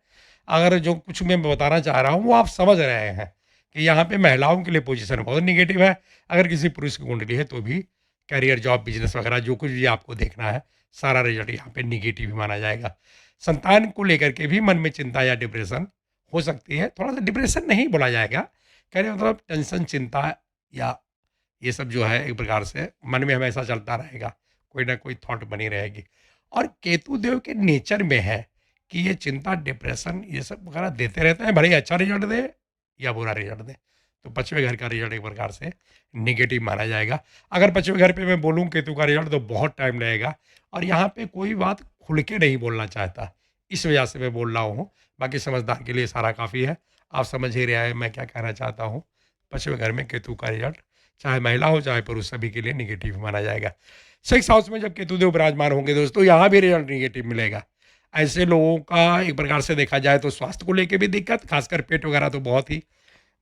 अगर जो कुछ मैं बताना चाह रहा हूँ, वो आप समझ रहे हैं कि यहाँ पे महिलाओं के लिए पोजीशन बहुत नेगेटिव है। अगर किसी पुरुष की कुंडली है, तो भी करियर, जॉब, बिज़नेस वगैरह जो कुछ भी आपको देखना है, सारा रिजल्ट यहाँ पे नेगेटिव ही माना जाएगा। संतान को लेकर के भी मन में चिंता या डिप्रेशन हो सकती है। थोड़ा-सा डिप्रेशन नहीं बोला जाएगा, कहने का मतलब टेंशन, चिंता या ये सब जो है एक प्रकार से मन में हमेशा चलता रहेगा, कोई ना कोई थॉट बनी रहेगी। और केतु देव के नेचर में है कि ये चिंता, डिप्रेशन ये सब वगैरह देते रहते हैं, भले ही अच्छा रिजल्ट दे या बुरा रिजल्ट दे। तो 5वें घर का रिजल्ट एक प्रकार से नेगेटिव माना जाएगा। अगर 5वें घर पे मैं बोलूँ केतु का रिजल्ट, तो बहुत टाइम लगेगा और यहाँ पे कोई बात खुल के नहीं बोलना चाहता, इस वजह से मैं बोल रहा हूँ। बाकी समझदार के लिए सारा काफ़ी है। आप समझ ही रहे हैं मैं क्या कहना चाहता हूँ। 5वें घर में केतु का रिजल्ट चाहे महिला हो चाहे पुरुष, सभी के लिए निगेटिव माना जाएगा। 6th हाउस में जब केतुदेव विराजमान होंगे दोस्तों, यहाँ भी रिजल्ट निगेटिव मिलेगा। ऐसे लोगों का एक प्रकार से देखा जाए तो स्वास्थ्य को लेके भी दिक्कत, खासकर पेट वगैरह तो बहुत ही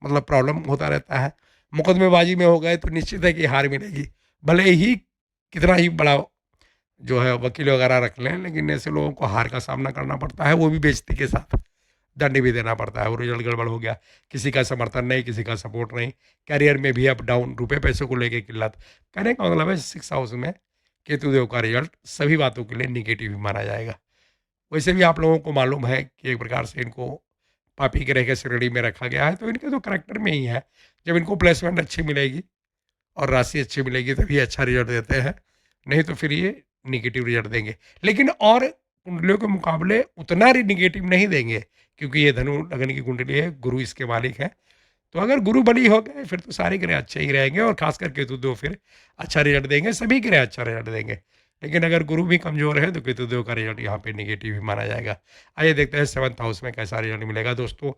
मतलब प्रॉब्लम होता रहता है। मुकदमेबाजी में हो गए तो निश्चित है कि हार मिलेगी। भले ही कितना ही बड़ा जो है वकील वगैरह रख लें, लेकिन ऐसे लोगों को हार का सामना करना पड़ता है, वो भी बेइज्जती के साथ। दंड भी देना पड़ता है, वो रिजल्ट गड़बड़ हो गया, किसी का समर्थन नहीं, किसी का सपोर्ट नहीं, करियर में भी अप डाउन, रुपए पैसों को लेके किल्लत। कहने का मतलब है 6 हाउस में केतुदेव का रिजल्ट सभी बातों के लिए निगेटिव ही माना जाएगा। वैसे भी आप लोगों को मालूम है कि एक प्रकार से इनको पापी ग्रह के श्रेणी में रखा गया है, तो इनके तो करेक्टर में ही है। जब इनको प्लेसमेंट अच्छी मिलेगी और राशि अच्छी मिलेगी तभी अच्छा रिजल्ट देते हैं, नहीं तो फिर ये निगेटिव रिजल्ट देंगे। लेकिन और कुंडलियों के मुकाबले उतना निगेटिव नहीं देंगे, क्योंकि ये धनु लग्न की कुंडली है, गुरु इसके मालिक हैं। तो अगर गुरु बली हो गए फिर तो सारे ग्रह अच्छे ही रहेंगे, और खास करके केतु फिर अच्छा रिजल्ट देंगे, सभी ग्रह अच्छा रिजल्ट देंगे। लेकिन अगर गुरु भी कमज़ोर है तो केतु का रिजल्ट यहाँ पे निगेटिव ही माना जाएगा। आइए देखते हैं 7th हाउस में कैसा रिजल्ट मिलेगा दोस्तों।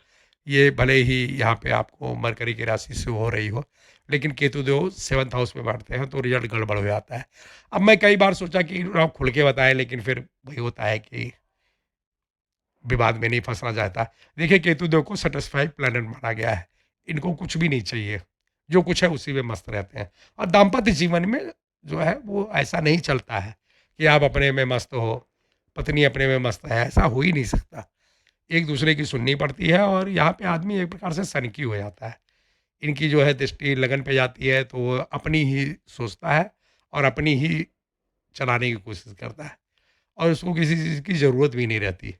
ये भले ही यहाँ पे आपको मरकरी की राशि से हो रही हो, लेकिन केतु 7th हाउस में बैठते हैं तो रिजल्ट गड़बड़ हो जाता है। अब मैं कई बार सोचा कि आप खुल के बताएं, लेकिन फिर वही होता है कि विवाद में नहीं फंसना चाहता। देखिए केतु को सेटिस्फाई प्लैनेट माना गया है, इनको कुछ भी नहीं चाहिए, जो कुछ है उसी में मस्त रहते हैं। और दाम्पत्य जीवन में जो है वो ऐसा नहीं चलता है कि आप अपने में मस्त हो, पत्नी अपने में मस्त है, ऐसा हो ही नहीं सकता। एक दूसरे की सुननी पड़ती है, और यहाँ पे आदमी एक प्रकार से सनकी हो जाता है। इनकी जो है दृष्टि लगन पे जाती है तो वो अपनी ही सोचता है और अपनी ही चलाने की कोशिश करता है, और उसको किसी चीज़ की ज़रूरत भी नहीं रहती।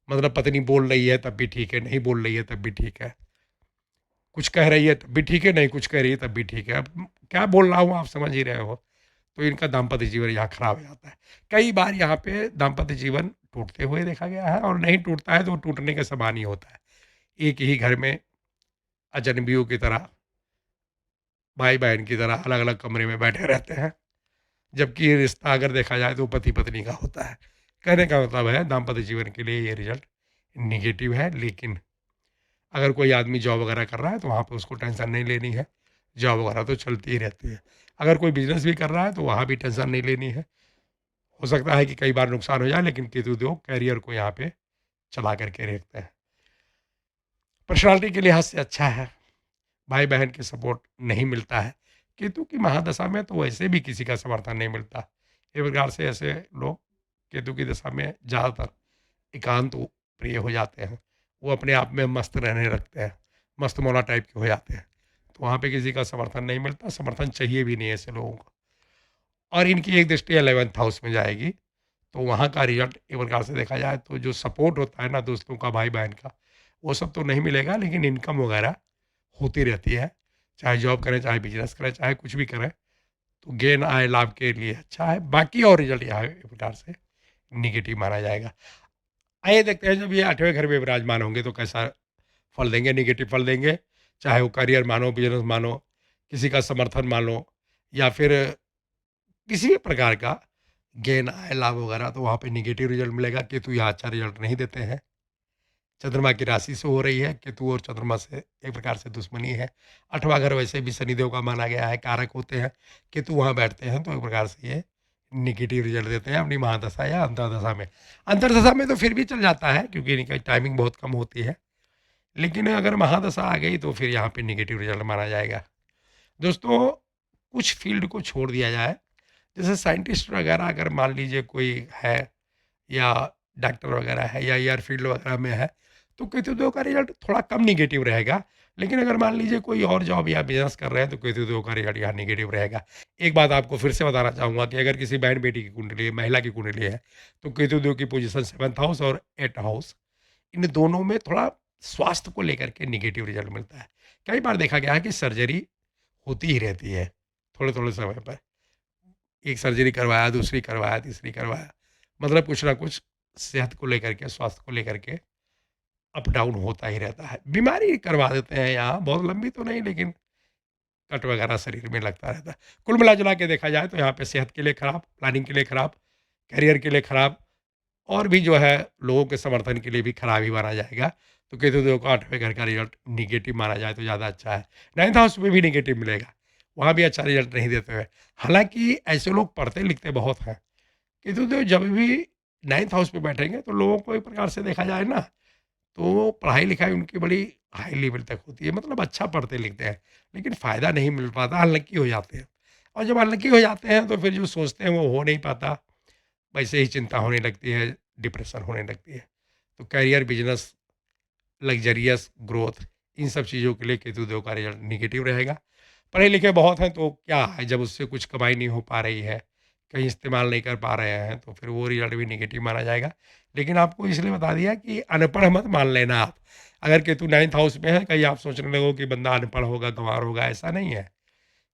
मतलब पत्नी बोल रही है तब भी ठीक है, नहीं बोल रही है तब भी ठीक है, कुछ कह रही है तब भी ठीक है, नहीं कुछ कह रही है तब भी ठीक है। अब क्या बोल रहा हूँ आप समझ ही रहे हो। तो इनका दाम्पत्य जीवन यहाँ खराब हो जाता है। कई बार यहाँ पे दाम्पत्य जीवन टूटते हुए देखा गया है, और नहीं टूटता है तो वो टूटने के समान ही होता है। एक ही घर में अजनबियों की तरह, भाई-बहन की तरह अलग-अलग कमरे में बैठे रहते हैं, जबकि ये रिश्ता अगर देखा जाए तो पति-पत्नी का होता है। कहने का मतलब है दाम्पत्य जीवन के लिए ये रिज़ल्ट नेगेटिव है, लेकिन अगर कोई आदमी जॉब वगैरह कर रहा है तो वहाँ पे उसको टेंशन नहीं लेनी है, जॉब वगैरह तो चलती ही रहती है। अगर कोई बिज़नेस भी कर रहा है तो वहाँ भी टेंशन नहीं लेनी है। हो सकता है कि कई बार नुकसान हो जाए, लेकिन केतु करियर को यहाँ पे चला करके रखते हैं। पर्सनैलिटी के लिहाज से अच्छा है, भाई-बहन के सपोर्ट नहीं मिलता है। केतु की महादशा में तो वैसे भी किसी का समर्थन नहीं मिलता। एक प्रकार से ऐसे लोग केतु की दशा में ज़्यादातर एकांत प्रिय हो जाते हैं। वो अपने आप में मस्त रहने लगते हैं, मस्त मौला टाइप के हो जाते हैं। तो वहाँ पे किसी का समर्थन नहीं मिलता, समर्थन चाहिए भी नहीं ऐसे लोगों को। और इनकी एक दृष्टि 11th हाउस में जाएगी, तो वहाँ का रिज़ल्ट एक प्रकार से देखा जाए तो जो सपोर्ट होता है ना दोस्तों का, भाई-बहन का, वो सब तो नहीं मिलेगा, लेकिन इनकम वगैरह होती रहती है। चाहे जॉब करें, चाहे बिज़नेस करें, चाहे कुछ भी करें, तो गेन आय लाभ के लिए अच्छा है। बाकी और रिज़ल्ट यहाँ एक प्रकार से नेगेटिव माना जाएगा। आइए देखते हैं जब ये 8वें घर में विराजमान होंगे तो कैसा फल देंगे, नेगेटिव फल देंगे। चाहे वो करियर मानो, बिज़नेस मानो, किसी का समर्थन मानो, या फिर किसी भी प्रकार का गेन आय लाभ वगैरह, तो वहाँ पे नेगेटिव रिज़ल्ट मिलेगा। केतु यहाँ अच्छा रिज़ल्ट नहीं देते हैं। चंद्रमा की राशि से हो रही है, केतु और चंद्रमा से एक प्रकार से दुश्मनी है। 8वां घर वैसे भी शनिदेव का माना गया है, कारक होते हैं। केतु वहाँ बैठते हैं तो एक प्रकार से ये नेगेटिव रिजल्ट देते हैं अपनी महादशा या अंतर्दशा में। अंतर्दशा में तो फिर भी चल जाता है, क्योंकि इनकी टाइमिंग बहुत कम होती है। लेकिन अगर महादशा आ गई तो फिर यहाँ पे नेगेटिव रिजल्ट माना जाएगा। दोस्तों, कुछ फील्ड को छोड़ दिया जाए, जैसे साइंटिस्ट वगैरह अगर मान लीजिए कोई है, या डॉक्टर वगैरह है, या एयर फील्ड वगैरह में है, तो केतु का रिजल्ट थोड़ा कम नेगेटिव रहेगा। लेकिन अगर मान लीजिए कोई और जॉब या बिजनेस कर रहे हैं तो केतु का रिजल्ट यहाँ नेगेटिव रहेगा। एक बात आपको फिर से बताना चाहूँगा कि अगर किसी बहन बेटी की कुंडली है, महिला की कुंडली है, तो केतु की पोजीशन 7th हाउस और 8th हाउस, इन दोनों में थोड़ा स्वास्थ्य को लेकर के नेगेटिव रिजल्ट मिलता है। कई बार देखा गया है कि सर्जरी होती ही रहती है थोड़े-थोड़े समय पर। एक सर्जरी करवाया, दूसरी करवाया, तीसरी करवाया, मतलब कुछ ना कुछ सेहत को लेकर के, स्वास्थ्य को लेकर के अप डाउन होता ही रहता है। बीमारी करवा देते हैं यहाँ, बहुत लंबी तो नहीं, लेकिन कट वगैरह शरीर में लगता रहता है। कुल मिला-जुला के देखा जाए तो यहाँ पे सेहत के लिए खराब, प्लानिंग के लिए खराब, करियर के लिए खराब, और भी जो है लोगों के समर्थन के लिए भी खराब ही माना जाएगा। तो केतु देव का 8वें घर का रिजल्ट नेगेटिव माना जाए तो ज़्यादा अच्छा है। 9th हाउस में भी नेगेटिव मिलेगा। वहाँ भी अच्छा रिजल्ट नहीं देते हैं। हालाँकि ऐसे लोग पढ़ते लिखते बहुत हैं, किंतु तो जब भी 9th हाउस में बैठेंगे तो लोगों को एक प्रकार से देखा जाए ना, तो पढ़ाई-लिखाई उनकी बड़ी हाई लेवल तक होती है, मतलब अच्छा पढ़ते लिखते हैं, लेकिन फ़ायदा नहीं मिल पाता, अनलकी हो जाते हैं। और जब अनलकी हो जाते हैं तो फिर जो सोचते हैं वो हो नहीं पाता, वैसे ही चिंता होने लगती है, डिप्रेशन होने लगती है। तो करियर, बिज़नेस, लग्ज़रियस ग्रोथ, इन सब चीज़ों के लिए केतु देव का रिज़ल्ट नेगेटिव रहेगा। पढ़े लिखे बहुत हैं तो क्या है, जब उससे कुछ कमाई नहीं हो पा रही है, कहीं इस्तेमाल नहीं कर पा रहे हैं, तो फिर वो रिज़ल्ट भी नेगेटिव माना जाएगा। लेकिन आपको इसलिए बता दिया कि अनपढ़ मत मान लेना आप। अगर केतु 9th हाउस में है, कहीं आप सोचने लगो कि बंदा अनपढ़ होगा, गँवार होगा, ऐसा नहीं है।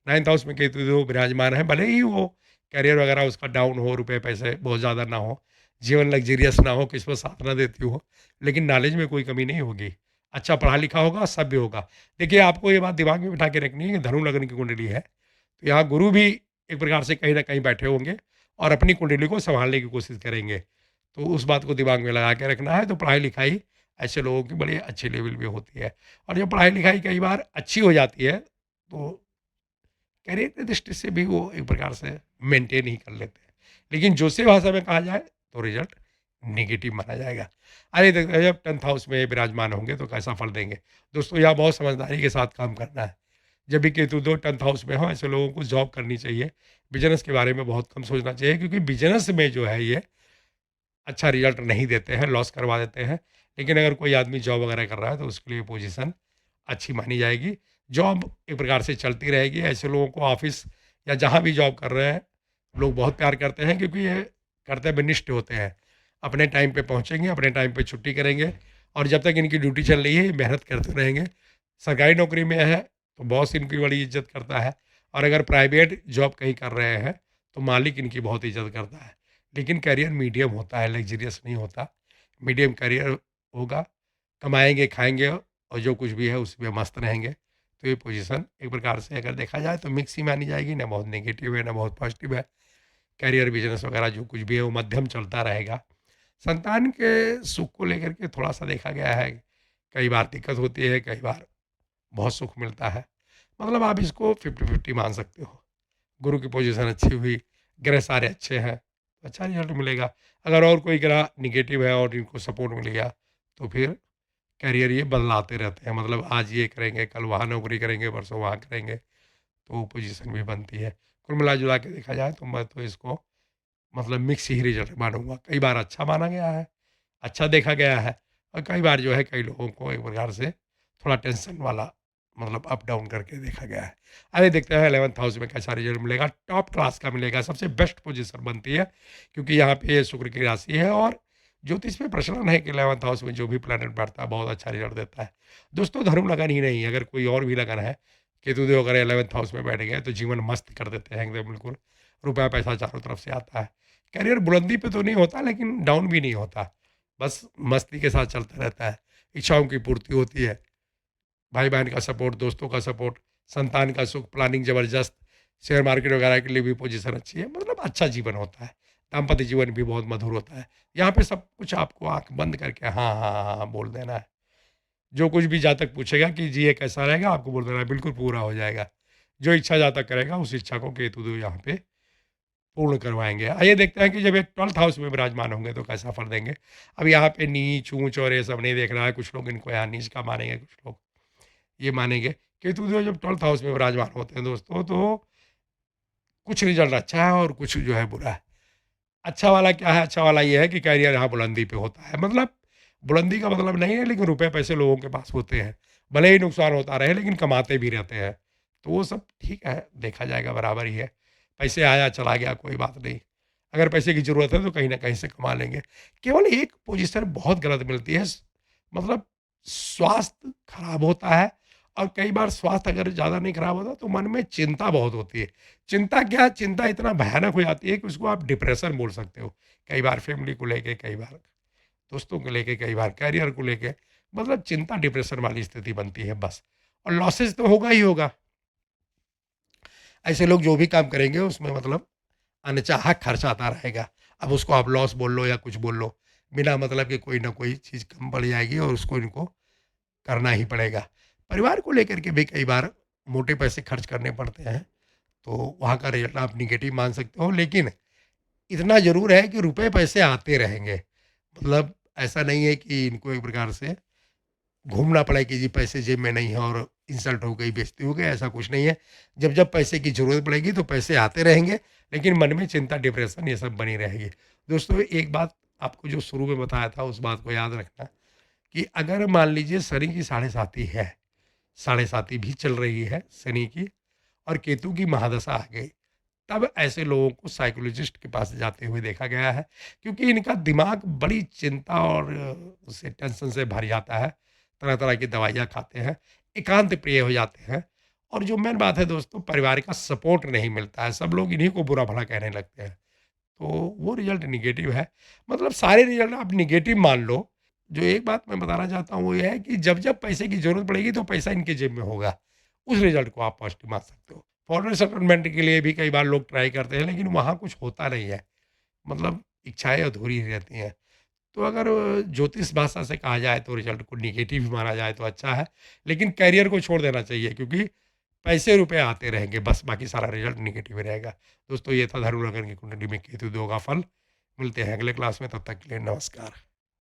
9th हाउस में केतु जो विराजमान है, भले ही वो करियर वगैरह उसका डाउन हो, रुपए पैसे बहुत ज़्यादा ना हो, जीवन लग्ज़रियस ना हो, किसी को साथ ना देती हो, लेकिन नॉलेज में कोई कमी नहीं होगी। अच्छा पढ़ा लिखा होगा, सभ्य होगा। देखिए, आपको ये बात दिमाग में बिठा के रखनी है कि धनु लग्न की कुंडली है, तो यहाँ गुरु भी एक प्रकार से कहीं न कहीं बैठे होंगे और अपनी कुंडली को सँभालने की कोशिश करेंगे। तो उस बात को दिमाग में लगा के रखना है, तो पढ़ाई-लिखाई ऐसे लोगों की बड़ी अच्छे लेवल पे होती है। और जब पढ़ाई-लिखाई कई बार अच्छी हो जाती है, तो करियर की दृष्टि से भी वो एक प्रकार से मेंटेन ही कर लेते हैं। लेकिन जोशी भाषा में कहा जाए तो रिजल्ट नेगेटिव माना जाएगा। आइए देखते हैं, जब 10th हाउस में विराजमान होंगे तो कैसा फल देंगे। दोस्तों, यहाँ बहुत समझदारी के साथ काम करना है। जब भी केतु दो 10th हाउस में हो, ऐसे लोगों को जॉब करनी चाहिए। बिजनेस के बारे में बहुत कम सोचना चाहिए, क्योंकि बिजनेस में जो है ये अच्छा रिजल्ट नहीं देते हैं, लॉस करवा देते हैं। लेकिन अगर कोई आदमी जॉब वगैरह कर रहा है तो उसके लिए पोजीशन अच्छी मानी जाएगी। जॉब एक प्रकार से चलती रहेगी। ऐसे लोगों को ऑफ़िस या जहाँ भी जॉब कर रहे हैं, लोग बहुत प्यार करते हैं, क्योंकि ये कर्तव्यनिष्ठ होते हैं। अपने टाइम पे पहुँचेंगे, अपने टाइम पे छुट्टी करेंगे और जब तक इनकी ड्यूटी चल रही है, ये मेहनत करते रहेंगे। सरकारी नौकरी में है तो बॉस इनकी बड़ी इज़्ज़त करता है, और अगर प्राइवेट जॉब कहीं कर रहे हैं, तो मालिक इनकी बहुत इज़्ज़त करता है। लेकिन करियर मीडियम होता है, लग्ज़रियस नहीं होता। मीडियम करियर होगा, कमाएँगे, खाएँगे और जो कुछ भी है उसमें मस्त रहेंगे। तो ये पोज़ीशन एक प्रकार से अगर देखा जाए तो मिक्स ही मानी जाएगी, ना बहुत नेगेटिव है, ना बहुत पॉज़िटिव है। करियर, बिज़नेस वगैरह जो कुछ भी है वो मध्यम चलता रहेगा। संतान के सुख को लेकर के थोड़ा-सा देखा गया है, कई बार दिक्कत होती है, कई बार बहुत सुख मिलता है। मतलब आप इसको 50-50 मान सकते हो। गुरु की पोजीशन अच्छी हुई, ग्रह सारे अच्छे हैं, तो अच्छा रिज़ल्ट मिलेगा। अगर और कोई ग्रह नेगेटिव है और इनको सपोर्ट मिल गया, तो फिर करियर ये बदलाते रहते हैं। मतलब आज ये करेंगे, कल वहाँ नौकरी करेंगे, परसों वहाँ करेंगे, तो पोजीशन भी बनती है। कुल मिला-जुला के देखा जाए तो मैं तो इसको मतलब मिक्स ही रिज़ल्ट मानूँगा। कई बार अच्छा माना गया है, अच्छा देखा गया है, और कई बार जो है कई लोगों को एक प्रकार से थोड़ा टेंशन वाला मतलब अप डाउन करके देखा गया है। आइए देखते हैं 11th हाउस में कैसा रिज़ल्ट मिलेगा। टॉप क्लास का मिलेगा, सबसे बेस्ट पोज़ीशन बनती है, क्योंकि यहाँ पे शुक्र की राशि है और ज्योतिष में प्रचलन है कि 11th हाउस में जो भी प्लैनेट बैठता है बहुत अच्छा रिज़ल्ट देता है। दोस्तों, धर्म लगन ही नहीं, अगर कोई और भी लगन है, केतु-देव अगर 11th हाउस में बैठ गए तो जीवन मस्त कर देते हैं एकदम बिल्कुल। रुपया पैसा चारों तरफ से आता है। करियर बुलंदी पे तो नहीं होता, लेकिन डाउन भी नहीं होता। बस मस्ती के साथ चलता रहता है। इच्छाओं की पूर्ति होती है। भाई-बहन का सपोर्ट, दोस्तों का सपोर्ट, संतान का सुख, प्लानिंग ज़बरदस्त, शेयर मार्केट वगैरह के लिए भी पोज़ीशन अच्छी है। मतलब अच्छा जीवन होता है। दाम्पत्य जीवन भी बहुत मधुर होता है। यहाँ पे सब कुछ आपको आँख बंद करके हाँ, हाँ, हाँ, हाँ बोल देना है। जो कुछ भी जातक पूछेगा कि जी ये कैसा रहेगा, आपको बोल देना है बिल्कुल पूरा हो जाएगा। जो इच्छा जातक करेगा उस इच्छा को केतु-देव यहाँ पे पूर्ण करवाएँगे। आइए देखते हैं कि जब ये 12th हाउस में विराजमान होंगे तो कैसा फल देंगे। अब यहाँ पे नीच, ऊँच और ये सब नहीं देखना है। कुछ लोग इनको यहाँ नीच का मानेंगे, कुछ लोग ये मानेंगे। केतु-देव जब 12th हाउस में विराजमान होते हैं दोस्तों, तो कुछ रिज़ल्ट अच्छा है और कुछ जो है बुरा है। अच्छा वाला क्या है? अच्छा वाला ये है कि करियर यहाँ बुलंदी पे होता है। मतलब बुलंदी का मतलब नहीं है, लेकिन रुपए पैसे लोगों के पास होते हैं। भले ही नुकसान होता रहे, लेकिन कमाते भी रहते हैं। तो वो सब ठीक है, देखा जाएगा बराबर ही है। पैसे आया चला गया कोई बात नहीं। अगर पैसे की ज़रूरत है तो कहीं न कहीं से कमा लेंगे। केवल एक पोज़ीशन बहुत गलत मिलती है, मतलब स्वास्थ्य खराब होता है, और कई बार स्वास्थ्य अगर ज़्यादा नहीं खराब होता तो मन में चिंता बहुत होती है। चिंता क्या, चिंता इतना भयानक हो जाती है कि उसको आप डिप्रेशन बोल सकते हो। कई बार फैमिली को लेके, कई बार दोस्तों को लेके, कई बार करियर को लेके, मतलब चिंता डिप्रेशन वाली स्थिति बनती है बस। और लॉसेस तो होगा ही होगा। ऐसे लोग जो भी काम करेंगे उसमें मतलब अनचाहा खर्च आता रहेगा। अब उसको आप लॉस बोल लो या कुछ बोल लो, बिना मतलब के कोई ना कोई चीज़ कम पड़ जाएगी और उसको इनको करना ही पड़ेगा। परिवार को लेकर के भी कई बार मोटे पैसे खर्च करने पड़ते हैं, तो वहाँ का रिजल्ट आप नेगेटिव मान सकते हो। लेकिन इतना ज़रूर है कि रुपए पैसे आते रहेंगे। मतलब ऐसा नहीं है कि इनको एक प्रकार से घूमना पड़े कि जी पैसे जेब में नहीं है और इंसल्ट हो गई, बेइज़्ज़ती हो गई, ऐसा कुछ नहीं है। जब पैसे की ज़रूरत पड़ेगी तो पैसे आते रहेंगे, लेकिन मन में चिंता, डिप्रेशन ये सब बनी रहेगी। दोस्तों, एक बात आपको जो शुरू में बताया था उस बात को याद रखना कि अगर मान लीजिए शनि की साढ़े साती है, साढ़े साती भी चल रही है शनि की और केतु की महादशा आ गई, तब ऐसे लोगों को साइकोलॉजिस्ट के पास जाते हुए देखा गया है, क्योंकि इनका दिमाग बड़ी चिंता और उससे टेंशन से भर जाता है, तरह-तरह की दवाइयाँ खाते हैं, एकांत प्रिय हो जाते हैं और जो मेन बात है दोस्तों, परिवार का सपोर्ट नहीं मिलता है, सब लोग इन्हीं को बुरा-भला कहने लगते हैं, तो वो रिज़ल्ट नेगेटिव है। मतलब सारे रिज़ल्ट आप नेगेटिव मान लो, जो एक बात मैं बताना चाहता हूँ वो ये है कि जब पैसे की ज़रूरत पड़ेगी तो पैसा इनके जेब में होगा, उस रिज़ल्ट को आप पॉज़िटिव मान सकते हो। फॉरेन सेटलमेंट के लिए भी कई बार लोग ट्राई करते हैं, लेकिन वहाँ कुछ होता नहीं है, मतलब इच्छाएँ अधूरी रहती हैं। तो अगर ज्योतिष भाषा से कहा जाए तो रिज़ल्ट को नेगेटिव ही माना जाए तो अच्छा है, लेकिन करियर को छोड़ देना चाहिए, क्योंकि पैसे-रुपए आते रहेंगे बस, बाकी सारा रिज़ल्ट नेगेटिव ही रहेगा। दोस्तों, ये था धनु लग्न की कुंडली में केतु 2 का फल। मिलते हैं अगले क्लास में, तब तक के लिए नमस्कार।